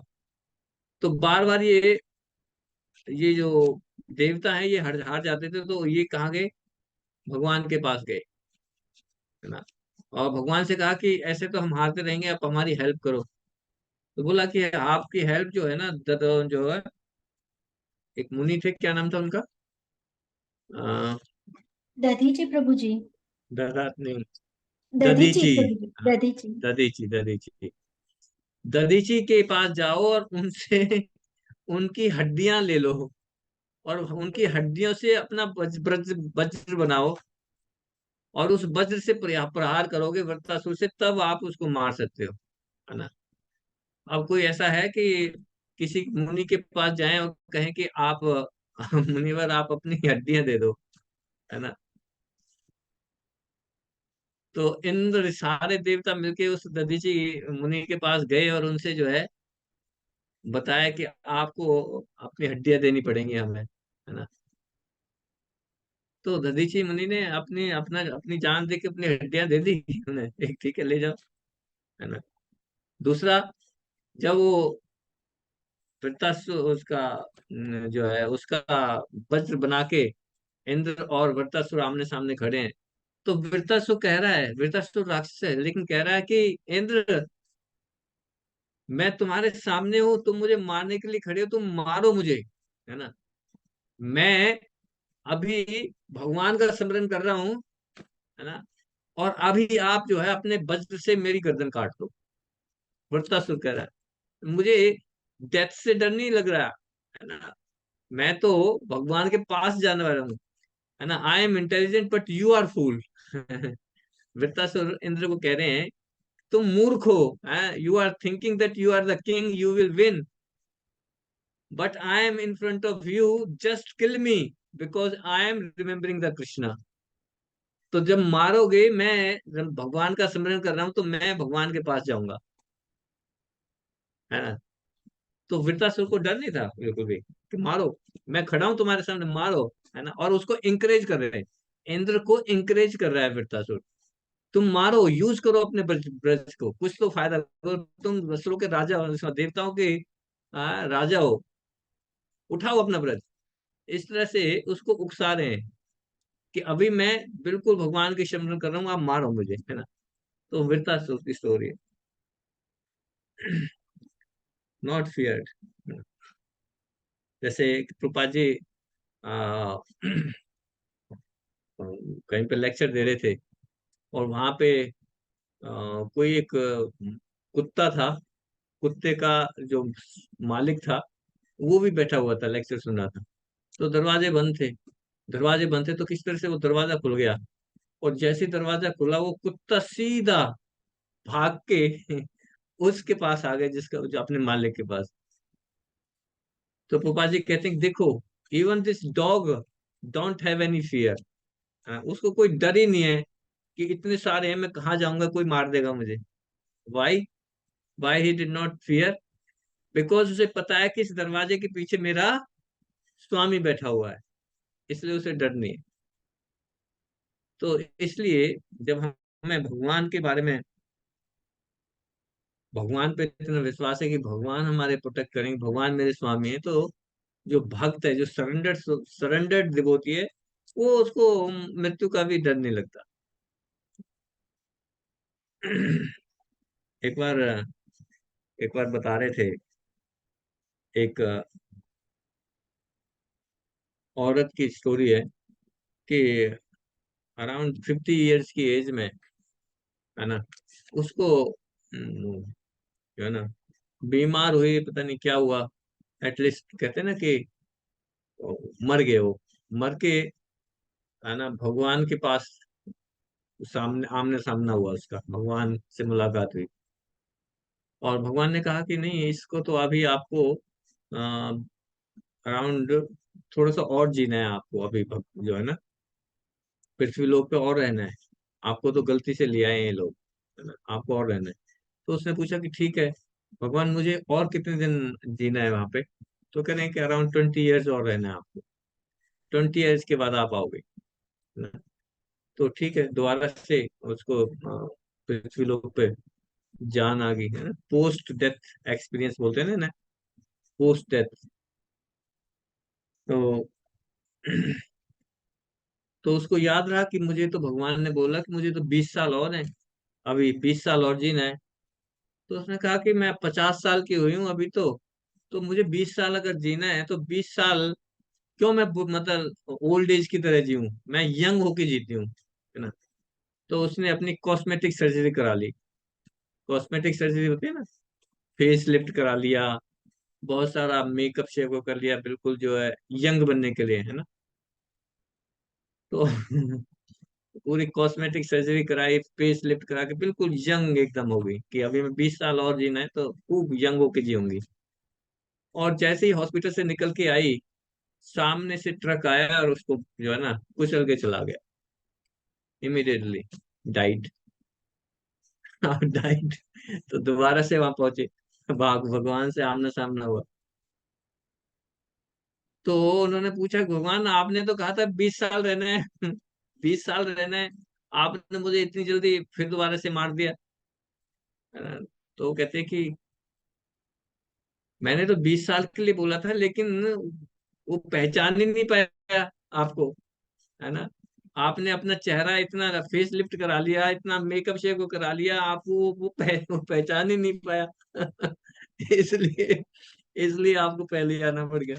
तो बार बार ये जो देवता है, ये हार हार जाते थे, तो ये कहाँ गए? भगवान के पास गए, है ना। और भगवान से कहा कि ऐसे तो हम हारते रहेंगे, आप हमारी हेल्प करो। तो बोला कि आपकी हेल्प जो है ना, जो है, एक मुनि थे, क्या नाम था उनका? आ, दधीचि प्रभु जी। दादा नहीं, दधीचि ददीची। प्रभु जी, हाँ, दधीचि। ददीची ददीची। ददीची के पास जाओ और उनसे उनकी हड्डियां ले लो, और उनकी हड्डियों से अपना वज्र वज्र बनाओ, और उस वज्र से प्रहार करोगे वृत्तासुर से, तब आप उसको मार सकते हो, है ना। अब कोई ऐसा है कि किसी मुनि के पास जाएं और कहें कि आप मुनिवर आप अपनी हड्डियां दे दो, है ना। तो इंद्र सारे देवता मिलके उस दधीची मुनि के पास गए और उनसे जो है बताया कि आपको अपनी हड्डियां देनी पड़ेंगी हमें, है ना। तो दधीची मुनि ने अपनी जान दे के अपनी हड्डियां दे दी उन्हें, एक ठीक है ले जाओ, है ना। दूसरा, जब वो वृत्तासुर उसका जो है उसका वज्र बना के इंद्र और वृत्तासुर आमने सामने खड़े हैं, तो वृत्तासुर कह रहा है, वृत्तासुर राक्षस है लेकिन कह रहा है कि इंद्र, मैं तुम्हारे सामने हूं, तुम मुझे मारने के लिए खड़े हो, तुम मारो मुझे, है ना। मैं अभी भगवान का स्मरण कर रहा हूं, है ना, और अभी आप जो है अपने वज्र से मेरी गर्दन काट दो। वृत्तासुर कह रहा है मुझे डेथ से डर नहीं लग रहा है ना, मैं तो भगवान के पास जाने वाला हूँ, है ना। I am intelligent but you are fool. Vritrasura Indra को कह रहे हैं तुम मूर्ख हो, you are thinking that you are the king, you will win, but I am in front of you, just kill me because I am remembering the Krishna. तो जब मारोगे, मैं जब भगवान का स्मरण कर रहा हूं तो मैं भगवान के पास जाऊंगा, है ना। तो वृत्तासुर को डर नहीं था बिल्कुल भी कि मारो, मैं खड़ा हूं तुम्हारे सामने, मारो, है ना। और उसको इंकरेज कर रहे हैं, इंद्र को इंकरेज कर रहा है वृत्तासुर, तुम मारो, यूज करो अपने ब्रज ब्रज को, कुछ तो फायदा करो, तुम असुरों के राजा हो, देवताओं के राजा हो, उठाओ अपना ब्रज। इस तरह से उसको उकसा रहे हैं कि अभी मैं बिल्कुल भगवान के स्मरण कर रहा हूँ, आप मारो मुझे, है ना। तो वृत्तासुर की स्टोरी है, नॉट फियर्ड। जैसे प्रभुपाद जी आ, कहीं पे लेक्चर दे रहे थे, और वहां पे कोई एक कुत्ता था, कुत्ते का जो मालिक था वो भी बैठा हुआ था, लेक्चर सुन रहा था। तो दरवाजे बंद थे, तो किस तरह से वो दरवाजा खुल गया, और जैसे ही दरवाजा खुला वो कुत्ता सीधा भाग के उसके पास आ गया, जिसका जो अपने मालिक के पास। तो पापा जी कहते हैं देखो, even this dog don't have any fear, उसको कोई डर ही नहीं है कि इतने सारे हैं, मैं कहाँ जाऊंगा, कोई मार देगा मुझे। Why why he did not fear, because उसे पता है कि इस दरवाजे के पीछे मेरा स्वामी बैठा हुआ है, इसलिए उसे डर नहीं है। तो इसलिए जब हमें भगवान के बारे में, भगवान पे इतना विश्वास है कि भगवान हमारे प्रोटेक्ट करेंगे, भगवान मेरे स्वामी है, तो जो भक्त है, जो सरेंडर्ड डिवोटी है, वो उसको मृत्यु का भी डर नहीं लगता। एक बार बता रहे थे, एक औरत की स्टोरी है कि अराउंड 50 इयर्स की एज में, है ना, उसको जो है ना बीमार हुई, पता नहीं क्या हुआ, एटलीस्ट कहते हैं ना कि मर गए वो, मर के, है ना, भगवान के पास सामने आमने सामना हुआ, उसका भगवान से मुलाकात हुई, और भगवान ने कहा कि नहीं, इसको तो अभी आपको अराउंड थोड़ा सा और जीना है, आपको अभी जो है ना पृथ्वी लोक पे और रहना है, आपको तो गलती से ले आए हैं ये लोग, है ना, आपको और रहना है। तो उसने पूछा कि ठीक है भगवान, मुझे और कितने दिन जीना है वहां पे। तो कह रहे हैं कि अराउंड 20 इयर्स और रहना है आपको, 20 इयर्स के बाद आप आओगे, है ना। तो ठीक है, दोबारा से उसको पृथ्वी लोक पे जान आ गई, है ना, पोस्ट डेथ एक्सपीरियंस बोलते हैं ना, पोस्ट डेथ। तो तो उसको याद रहा कि मुझे तो भगवान ने बोला कि मुझे तो 20 साल और हैं, अभी 20 साल और जीना है। तो उसने कहा कि मैं 50 साल की हुई हूँ अभी, तो मुझे 20 साल अगर जीना है तो 20 साल क्यों मैं मतलब ओल्ड एज की तरह जीऊँ, मैं यंग होके जीती हूँ, है ना। तो उसने अपनी कॉस्मेटिक सर्जरी करा ली, कॉस्मेटिक सर्जरी होती है ना, फेस लिफ्ट करा लिया, बहुत सारा मेकअप शेकअप कर लिया, बिल्कुल जो है यंग बनने के लिए, है ना। तो पूरी कॉस्मेटिक सर्जरी कराई, फेस लिफ्ट करा के बिल्कुल यंग एकदम हो गई कि अभी मैं 20 साल और जीना है तो खूब यंग होके जीऊंगी। और जैसे ही हॉस्पिटल से निकल के आई, सामने से ट्रक आया और उसको जो है ना कुचल के चला गया, इमिडिएटली डाइड। डाइड। तो दोबारा से वहां पहुंचे, भगवान से आमना सामना हुआ। तो उन्होंने पूछा भगवान, आपने तो कहा था 20 साल रहना है, 20 साल रहना है, आपने मुझे इतनी जल्दी फिर दोबारा से मार दिया। तो कहते कि मैंने तो 20 साल के लिए बोला था, लेकिन वो पहचान ही नहीं पाया आपको, है ना। आपने अपना चेहरा इतना फेस लिफ्ट करा लिया, इतना मेकअप शेक करा लिया, आप वो पहचान ही नहीं पाया। इसलिए इसलिए आपको पहले आना पड़ गया।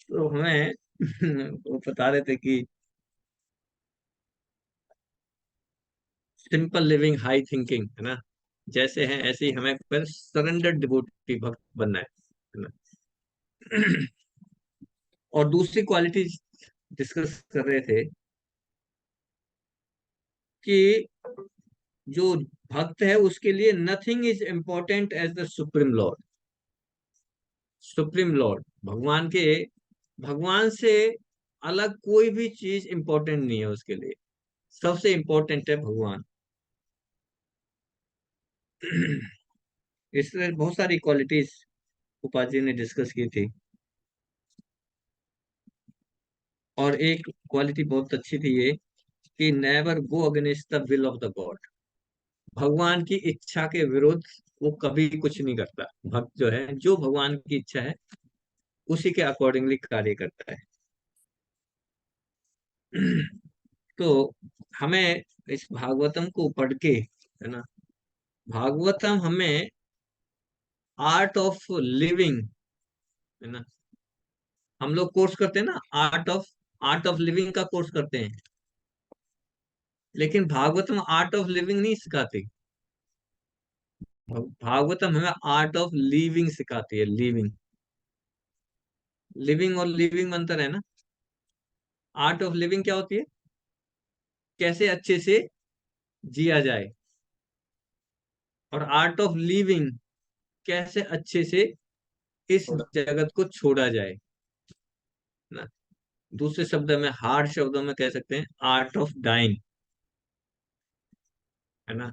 तो हमें वो बता रहे थे कि सिंपल लिविंग हाई थिंकिंग, है ना, जैसे हैं ऐसे ही हमें फिर सरेंडर डिवोटी भक्त बनना है ना। और दूसरी क्वालिटी डिस्कस कर रहे थे कि जो भक्त है उसके लिए nothing is important as the supreme lord. Supreme lord भगवान से अलग कोई भी चीज इंपॉर्टेंट नहीं है उसके लिए, सबसे इंपॉर्टेंट है भगवान। इसलिए बहुत सारी क्वालिटीज उपाध्याय ने डिस्कस की थी, और एक क्वालिटी बहुत अच्छी थी ये कि never go against the will of the God. भगवान की इच्छा के विरुद्ध वो कभी कुछ नहीं करता। भक्त जो है, जो भगवान की इच्छा है उसी के अकॉर्डिंगली कार्य करता है। तो हमें इस भागवतम को पढ़ के, है ना, भागवतम हमें आर्ट ऑफ लिविंग, है ना, हम लोग कोर्स करते हैं ना, आर्ट ऑफ लिविंग का कोर्स करते हैं, लेकिन भागवतम आर्ट ऑफ लिविंग नहीं सिखाती। भागवतम हमें आर्ट ऑफ लिविंग सिखाती है। लिविंग, लिविंग और लिविंग में अंतर है ना। आर्ट ऑफ लिविंग क्या होती है? कैसे अच्छे से जिया जाए। और आर्ट ऑफ लिविंग कैसे अच्छे से इस जगत को छोड़ा जाए ना। दूसरे शब्द में, हार्ड शब्दों में कह सकते हैं आर्ट ऑफ डाइंग, है ना।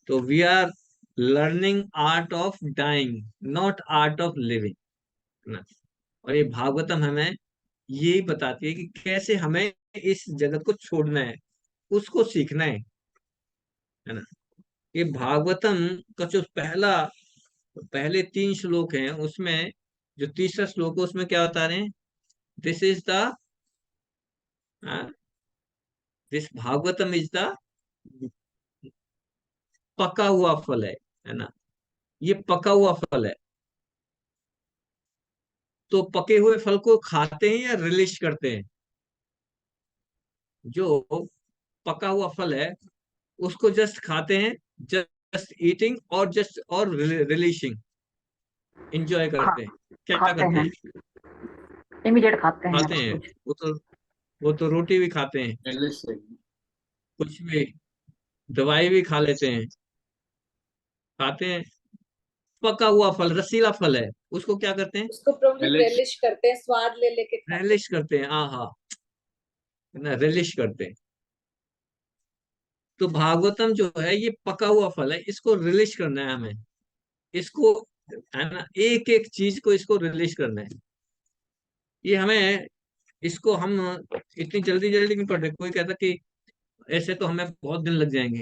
तो we are learning art of dying, not art of living, है ना। और ये भागवतम हमें यही बताती है कि कैसे हमें इस जगत को छोड़ना है, उसको सीखना है ना। ये भागवतम का जो पहले 3 श्लोक हैं, उसमें जो तीसरा श्लोक है उसमें क्या बता रहे हैं? This is the this Bhagavatam is the पका हुआ फल है ना। ये पका हुआ फल है। तो पके हुए फल को खाते हैं या रिलिश करते हैं? जो पका हुआ फल है उसको जस्ट खाते हैं, जस्ट ईटिंग, और जस्ट और रिलीशिंग, इंजॉय खा करते हैं। क्या खाते करते हैं, हैं? इमीडिएट खाते हैं या खाते हैं। कुछ। वो तो वो तो रोटी भी खाते हैं, पहले से कुछ भी, दवाई भी खा लेते हैं, खाते हैं। पका हुआ फल, रसीला फल है, उसको क्या करते हैं? उसको प्रभु जी पहले रेलिश करते हैं, स्वाद ले लेके खाते हैं। रिलिश करते हैं। हाँ हाँ, है ना, रिलिश करते हैं। तो भागवतम जो है ये पका हुआ फल है, इसको रिलिश करना है हमें। इसको, है ना, एक एक चीज को इसको रिलीज करना है। ये हमें, इसको हम इतनी जल्दी जल्दी नहीं पढ़ रहे। कोई कहता कि ऐसे तो हमें बहुत दिन लग जाएंगे,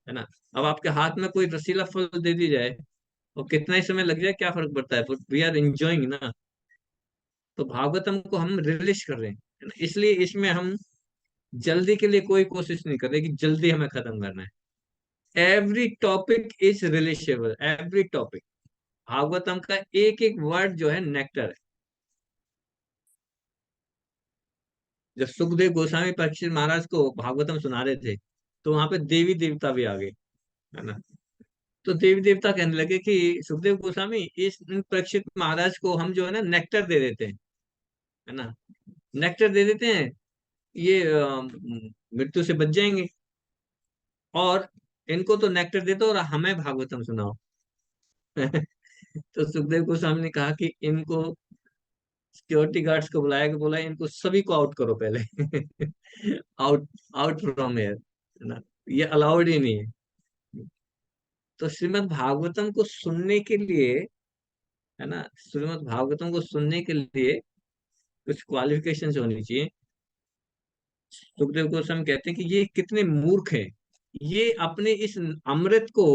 है ना। अब आपके हाथ में कोई रसीला फल दे दी जाए और कितना ही समय लग जाए, क्या फर्क पड़ता है? वी आर एंजॉइंग ना। तो भागवतम को हम रिलीज कर रहे हैं, है ना? इसलिए इसमें हम जल्दी के लिए कोई कोशिश नहीं कर रहे कि जल्दी हमें खत्म करना है। Every topic is relishable, every topic. Bhagavatam का एक एक वर्ड जो है नेक्टर है। जब सुखदेव गोस्वामी परीक्षित महाराज को भागवतम सुना रहे थे, तो वहां पे देवी देवता भी आ गए, है ना। तो देवी देवता कहने लगे कि सुखदेव गोस्वामी, इस इन परीक्षित महाराज को हम जो है ना नेक्टर दे देते हैं, है ना, नेक्टर दे देते हैं, ये मृत्यु से बच जाएंगे। और इनको तो नेक्टर दे दो और हमें भागवतम सुनाओ। तो सुखदेव गोस्वामी ने कहा कि इनको, सिक्योरिटी गार्ड्स को बुलाया, कि बोला इनको सभी को आउट करो पहले। आउट, आउट फ्रॉम एयर, है ना, ये अलाउड ही नहीं है। तो श्रीमद् भागवतम को सुनने के लिए, है ना, श्रीमद् भागवतम को सुनने के लिए कुछ क्वालिफिकेशंस होनी चाहिए। सुखदेव गोस्वामी कहते हैं कि ये कितने मूर्ख हैं, ये अपने इस अमृत को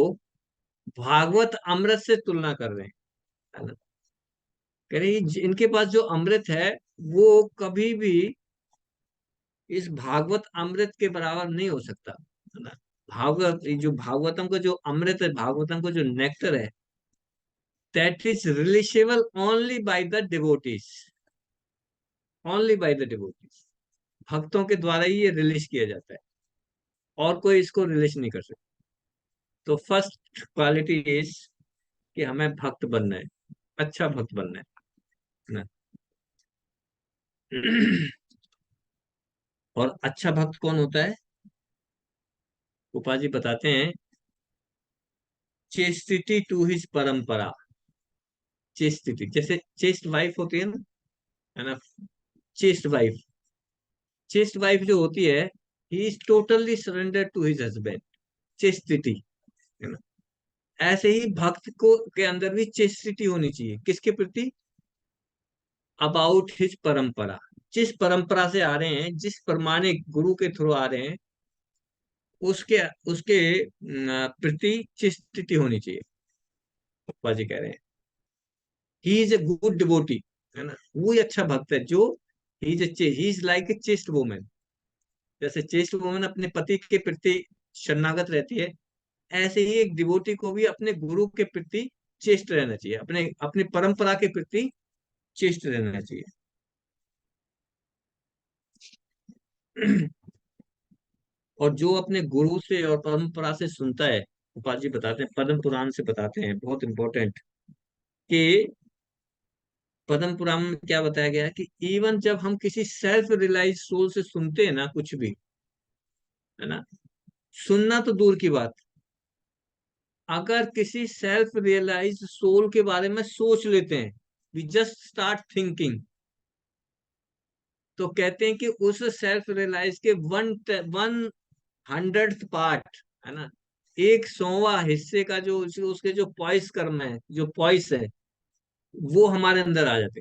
भागवत अमृत से तुलना कर रहे हैं, है ना। कह रहे हैं इनके पास जो अमृत है वो कभी भी इस भागवत अमृत के बराबर नहीं हो सकता, है ना। भागवत, ये जो भागवतम का जो अमृत है, भागवतम का जो नेक्टर है, that is relishable only by the devotees, only by the devotees. भक्तों के द्वारा ही ये रिलीज किया जाता है, और कोई इसको रिलीज नहीं कर सकता। तो फर्स्ट क्वालिटी इज कि हमें भक्त बनना है, अच्छा भक्त बनना है ना। और अच्छा भक्त कौन होता है? गोपाल जी बताते हैं, चेस्टिटी टू हिज परंपरा। चेस्टिटी जैसे चेस्ट वाइफ होती है ना, चेस्ट वाइफ, चेस्ट वाइफ जो होती है, he is totally surrender to his husband, chastity, है ना। ऐसे ही भक्त को के अंदर भी चेस्टिटी होनी चाहिए, किसके प्रति? अबाउट हिज परंपरा, जिस परंपरा से आ रहे हैं, जिस प्रमाणिक गुरु के थ्रू आ रहे हैं, उसके उसके प्रति चिस्तिति होनी चाहिए। बाजी कह रहे हैं he is a good devotee, है ना, वो ही अच्छा भक्त है जो he is like a chest woman. जैसे चेस्ट वुमन अपने पति के प्रति शरणागत रहती है, ऐसे ही एक डिवोटी को भी अपने गुरु के प्रति चेस्ट रहना चाहिए, अपने अपनी परंपरा के प्रति चेस्ट रहना चाहिए। और जो अपने गुरु से और परंपरा से सुनता है, गोपाल जी बताते हैं, पद्म पुराण से बताते हैं, बहुत इंपॉर्टेंट, कि पद्म पुराण में क्या बताया गया है कि इवन जब हम किसी सेल्फ रियलाइज सोल से सुनते हैं ना कुछ भी, है ना, सुनना तो दूर की बात, अगर किसी सेल्फ रियलाइज सोल के बारे में सोच लेते हैं, वी जस्ट स्टार्ट थिंकिंग, तो कहते हैं कि उस सेल्फ रियलाइज के 1/100th पार्ट, है ना, 100वां हिस्से का जो उसके जो पॉइस कर्म है, जो पॉइस है, वो हमारे अंदर आ जाते,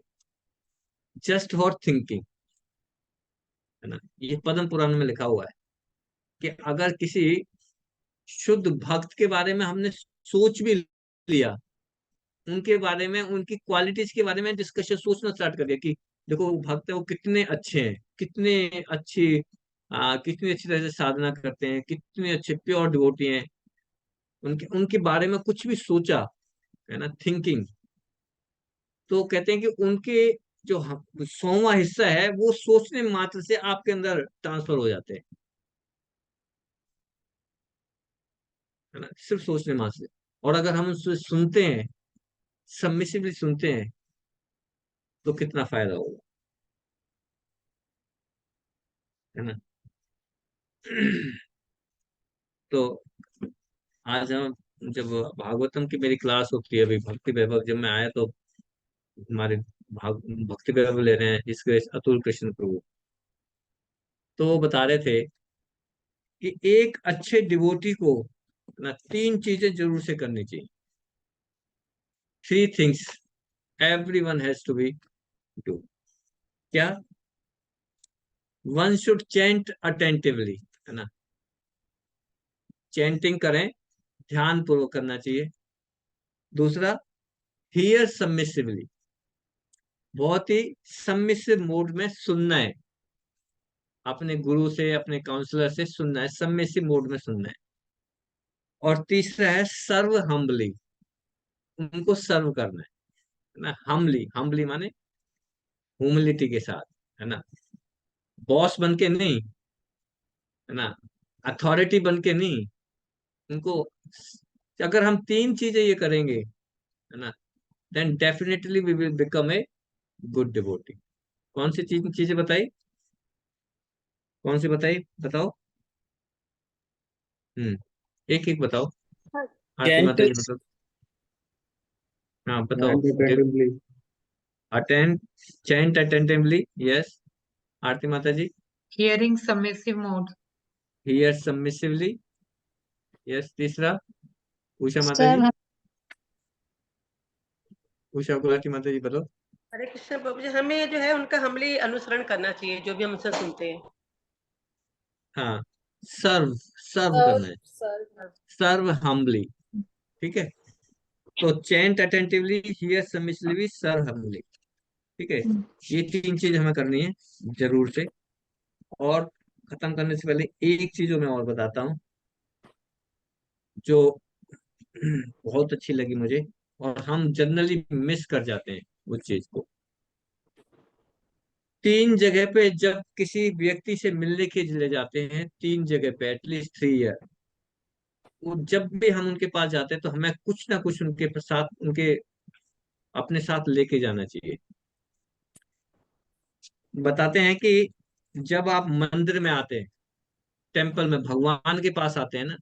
जस्ट फॉर थिंकिंग, है ना। ये पद्म पुराण में लिखा हुआ है कि अगर किसी शुद्ध भक्त के बारे में हमने सोच भी लिया, उनके बारे में, उनकी क्वालिटीज के बारे में डिस्कशन, सोचना स्टार्ट कर दिया कि देखो वो भक्त है, वो कितने अच्छे हैं, कितने अच्छी कितनी अच्छी तरह से साधना करते हैं, कितने अच्छे प्योर डिवोटी हैं, उनके उनके बारे में कुछ भी सोचा, है ना, थिंकिंग, तो कहते हैं कि उनके जो 100वां हिस्सा है वो सोचने मात्र से आपके अंदर ट्रांसफर हो जाते हैं, है ना, सिर्फ सोचने मात्र से। और अगर हम उससे सुनते हैं, सबमिसिवली सुनते हैं, तो कितना फायदा होगा, है ना। तो आज हम, जब भागवतम की मेरी क्लास होती है, अभी भक्ति वैभव जब मैं आया, तो हमारे भक्ति वैभव ले रहे हैं इसके अतुल कृष्ण प्रभु, तो वो बता रहे थे कि एक अच्छे डिवोटी को ना 3 चीजें जरूर से करनी चाहिए। 3 things every one has to be do. क्या? वन शुड चैंट अटेंटिवली, है ना, चैंटिंग करें, ध्यान पूर्वक करना चाहिए। दूसरा, हियर सबमिसिवली, बहुत ही सबमिसिव मोड में सुनना है, अपने गुरु से, अपने काउंसलर से सुनना है, सबमिसिव मोड में सुनना है। और तीसरा है सर्व हम्बली, उनको सर्व करना है ना, हम्बली, हम्बली माने ह्यूमिलिटी के साथ, है ना, बॉस बन के नहीं, है ना, अथॉरिटी बन के नहीं, उनको, अगर हम 3 चीजें ये करेंगे, है ना, then definitely we will become a good devotee. कौन सी चीजें बताई? कौन सी बताई, बताओ। एक एक बताओ। आरती Chant माता जी बताओ। हाँ बताओ। and attentively. Attend, chant attentively, yes. Aarti Mata ji. Hearing submissive mode. Hear submissively, yes. तीसरा, उषा माता जी। सर उषा गुलाटी माता जी बताओ। हरे कृष्ण प्रभु जी, हमें जो है उनका हमले अनुसरण करना चाहिए, जो भी हम उनसे सुनते हैं। हाँ, सर्व, सर्व सर्व करना है, सर्व सर्व हम्बली, ठीक है। तो chant attentively, hear submissively, serve humbly, ठीक है। ये 3 चीज हमें करनी है जरूर से। और खत्म करने से पहले एक चीज जो मैं और बताता हूँ, जो बहुत अच्छी लगी मुझे, और हम जनरली मिस कर जाते हैं उस चीज को। 3 जगह पे जब किसी व्यक्ति से मिलने के लिए जाते हैं, 3 जगह पे एटलीस्ट 3 ईयर, वो जब भी हम उनके पास जाते हैं तो हमें कुछ ना कुछ उनके साथ, उनके अपने साथ लेके जाना चाहिए। बताते हैं कि जब आप मंदिर में आते हैं, टेम्पल में भगवान के पास आते हैं ना,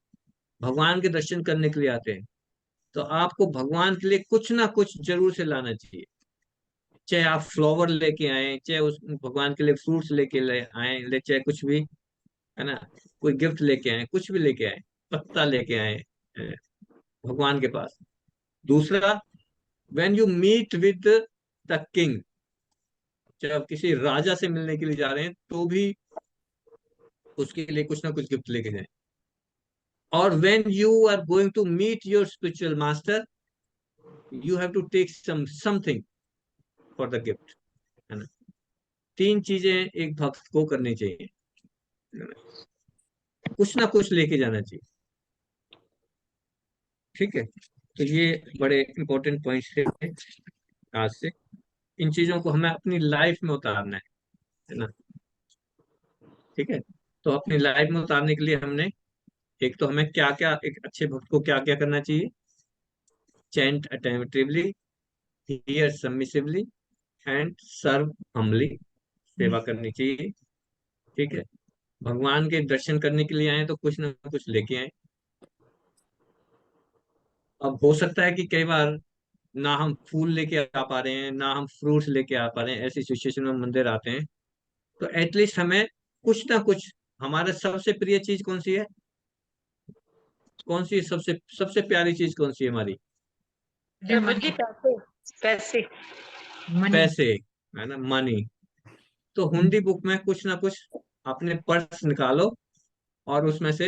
भगवान के दर्शन करने के लिए आते हैं, तो आपको भगवान के लिए कुछ ना कुछ जरूर से लाना चाहिए। चाहे आप फ्लावर लेके आए, चाहे उस भगवान के लिए फ्रूट्स लेके आए, चाहे कुछ भी, है ना, कोई गिफ्ट लेके आए, कुछ भी लेके आए, पत्ता लेके आए भगवान के पास। दूसरा, when you meet with the king, चाहे आप किसी राजा से मिलने के लिए जा रहे हैं तो भी उसके लिए कुछ ना कुछ गिफ्ट लेके जाएं। और when you are going to meet your spiritual master, you have to take something for the gift, है ना। तीन चीजें एक भक्त को करनी चाहिए, कुछ ना कुछ लेके जाना चाहिए। ठीक है, तो ये बड़े इंपॉर्टेंट पॉइंट्स थे आज से। इन चीजों को हमें अपनी लाइफ में उतारना है ना। ठीक है, तो अपनी लाइफ में उतारने के लिए हमने, एक तो हमें क्या क्या, एक अच्छे भक्त को क्या क्या करना चाहिए, chant attentively, hear submissively, and serve humbly, सेवा करनी चाहिए। ठीक है, भगवान के दर्शन करने के लिए आए तो कुछ ना कुछ लेके आए। अब हो सकता है कि कई बार ना हम फूल लेके आ पा रहे हैं, ना हम फ्रूट्स लेके आ पा रहे हैं, ऐसी सिचुएशन में मंदिर आते हैं, तो एटलीस्ट हमें कुछ ना कुछ, हमारे सबसे प्रिय चीज कौन सी है, कौन सी सबसे सबसे प्यारी चीज कौन सी है हमारी? प्रभु जी पैसे, पैसे। Money. पैसे, है ना, मनी। तो हुंडी बुक में कुछ ना कुछ अपने पर्स निकालो और उसमें से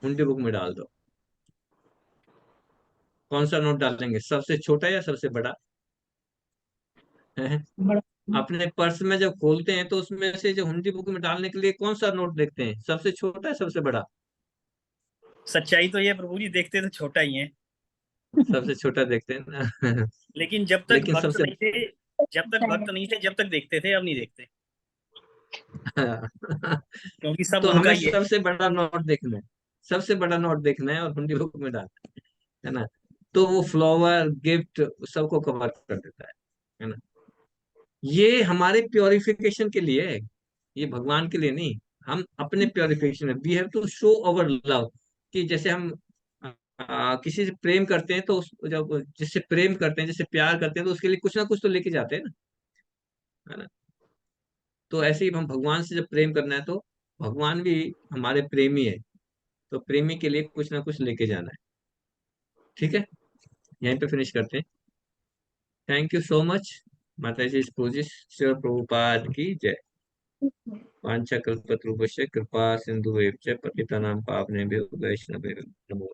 हुंडी बुक में डाल दो। कौन सा नोट डालेंगे, सबसे छोटा या सबसे बड़ा? हैं? अपने पर्स में जब खोलते हैं तो उसमें से जो हुंडी बुक में डालने के लिए कौन सा नोट देखते हैं, सबसे छोटा है सबसे बड़ा? सच्चाई तो ये प्रभु जी, देखते तो छोटा ही है, सबसे छोटा देखते हैं ना। लेकिन जब तक लेकिन भक्त सबसे नहीं थे, जब तक देखते थे, अब नहीं देखते, क्योंकि सब तो उनका हमें ही है। सबसे बड़ा नोट देखना है, सबसे बड़ा नोट देखना है और हुंडी बुक में डालना है ना। तो वो फ्लावर गिफ्ट सबको कवर कर देता है ना। ये हमारे प्योरिफिकेशन के लिए है, ये भगवान के लिए नहीं। हम अपने purification, we have to show our love, कि जैसे हम किसी से प्रेम करते हैं तो जब जिससे प्रेम करते हैं, जिससे प्यार करते हैं, तो उसके लिए कुछ ना कुछ तो लेके जाते हैं ना, है ना। तो ऐसे ही हम भगवान से जब प्रेम करना है तो भगवान भी हमारे प्रेमी है, तो प्रेमी के लिए कुछ ना कुछ लेके जाना है। ठीक है, यहीं पे फिनिश करते हैं। Thank you so much. माता जी पूजित, श्री प्रभुपाद की जय। वाञ्छाकल्पतरुभ्यश्च कृपा सिन्धुभ्यश्च पतितानां पावनेभ्यो वैष्णवेभ्यो नमो।